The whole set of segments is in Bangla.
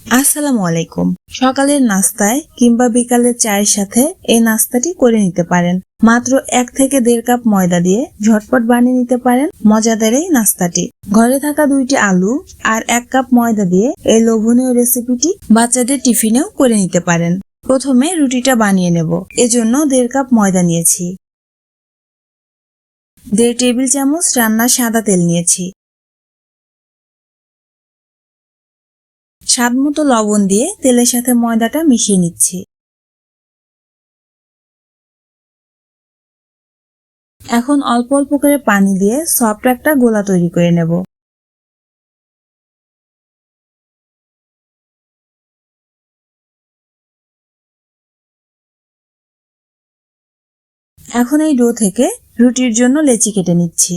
আসসালামু আলাইকুম। সকালের নাস্তায় কিংবা বিকালের চায়ের সাথে এই নাস্তাটি করে নিতে পারেন। মাত্র 1 থেকে 1.5 কাপ ময়দা দিয়ে ঝটপট বানিয়ে নিতে পারেন মজাদার এই নাস্তাটি। ঘরে থাকা 2টি আলু আর 1 কাপ ময়দা দিয়ে এই লোভনীয় রেসিপিটি বাচ্চাদের টিফিনেও করে নিতে পারেন। প্রথমে রুটিটা বানিয়ে নেব। এজন্য 1.5 কাপ ময়দা নিয়েছি। 1.5 টেবিল চামচ রান্নার সাদা তেল নিয়েছি। স্বাদমতো লবণ দিয়ে তেলের সাথে ময়দাটা মিশিয়ে নিচ্ছি। এখন অল্প অল্প করে পানি দিয়ে সফট একটা গোলা তৈরি করে নেব। এখন এই ডো থেকে রুটির জন্য লেচি কেটে নিচ্ছি।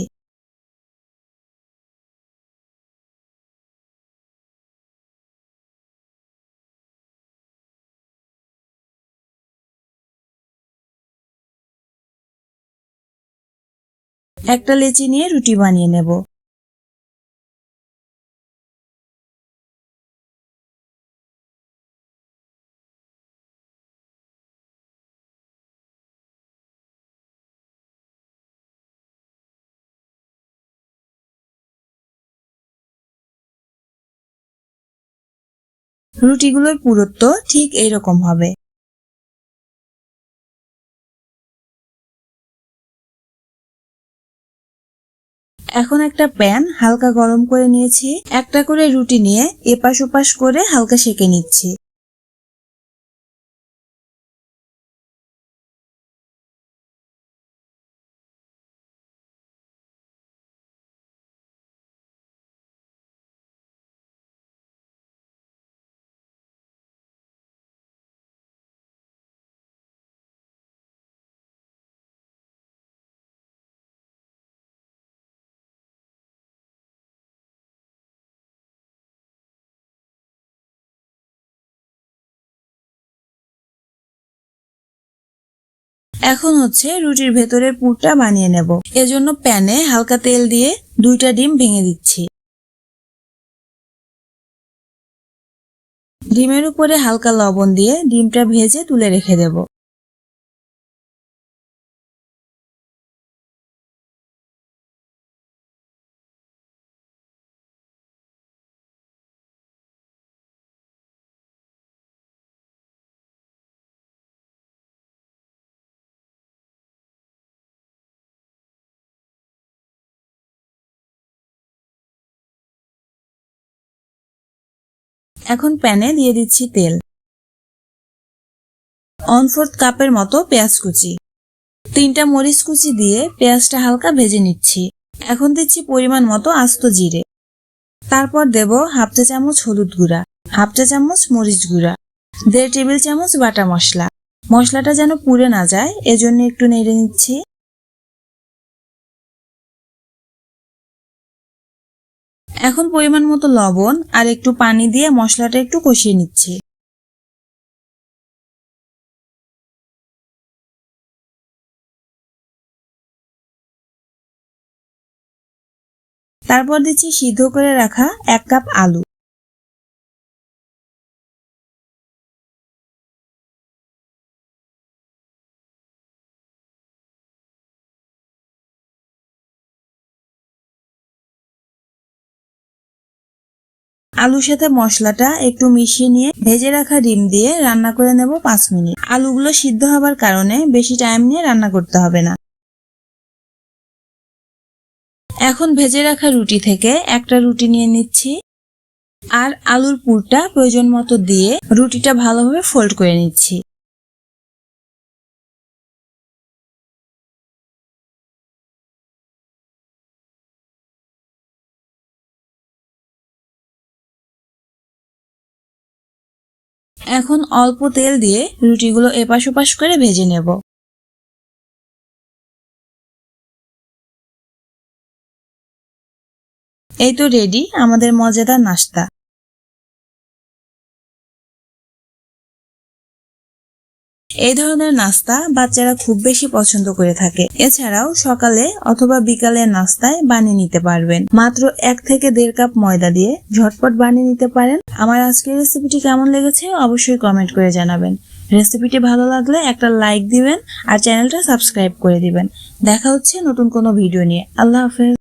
একটা লেচি নিয়ে রুটি বানিয়ে নেব। রুটিগুলোর পুরুত্ব ঠিক এইরকম হবে। এখন একটা প্যান হালকা গরম করে নিয়েছি। একটা করে রুটি নিয়ে এপাশ ওপাশ করে হালকা সেঁকে নিচ্ছি। এখন রুটির ভেতরের পুরটা বানিয়ে নেব। এজন্য প্যানে হালকা তেল দিয়ে 2টা ডিম ভেঙে দিচ্ছি। ডিমের উপরে হালকা লবণ দিয়ে ডিমটা ভেজে তুলে রেখে দেব। এখন প্যানে দিয়ে দিচ্ছি তেল। 1/4 কাপের মতো পেঁয়াজ কুচি, 3টা মরিচ কুচি দিয়ে পেঁয়াজটা হালকা ভেজে নিচ্ছি। এখন দিচ্ছি পরিমাণ মতো আস্ত জিরে। তারপর দেব হাফ চা চামচ হলুদ গুঁড়া, হাফ চা চামচ মরিচ গুঁড়া, 1.5 টেবিল চামচ বাটা মশলা। মশলাটা যেন পুড়ে না যায় এজন্য একটু নেড়ে নিচ্ছি। এখন পরিমাণ মতো লবণ আর একটু পানি দিয়ে মশলাটা একটু কষিয়ে নিচ্ছি। তারপর দিচ্ছি সিদ্ধ করে রাখা 1 কাপ আলু। আলুর সাথে মশলাটা একটু মিশিয়ে নিয়ে ভেজে রাখা ডিম দিয়ে রান্না করে নেব 5 মিনিট। আলুগুলো সিদ্ধ হবার কারণে বেশি টাইম নিয়ে রান্না করতে হবে না। এখন ভেজে রাখা রুটি থেকে একটা রুটি নিয়ে নিচ্ছি আর আলুর পুরটা প্রয়োজন মতো দিয়ে রুটিটা ভালোভাবে ফোল্ড করে নিচ্ছি। এখন অল্প তেল দিয়ে রুটিগুলো এপাশ ওপাশ করে ভেজে নেব। এই তো রেডি আমাদের মজাদার নাস্তা। এই ধরনের নাস্তা বাচ্চারা খুব বেশি পছন্দ করে থাকে। এছাড়াও সকালে অথবা বিকালের নাস্তায় বানিয়ে নিতে পারবেন। মাত্র 1 থেকে 1.5 কাপ ময়দা দিয়ে ঝটপট বানিয়ে নিতে পারেন। আমার আজকের রেসিপিটি কেমন লেগেছে অবশ্যই কমেন্ট করে জানাবেন। রেসিপিটি ভালো লাগলে একটা লাইক দিবেন আর চ্যানেলটা সাবস্ক্রাইব করে দিবেন। দেখা হচ্ছে নতুন কোনো ভিডিও নিয়ে। আল্লাহ হাফেজ।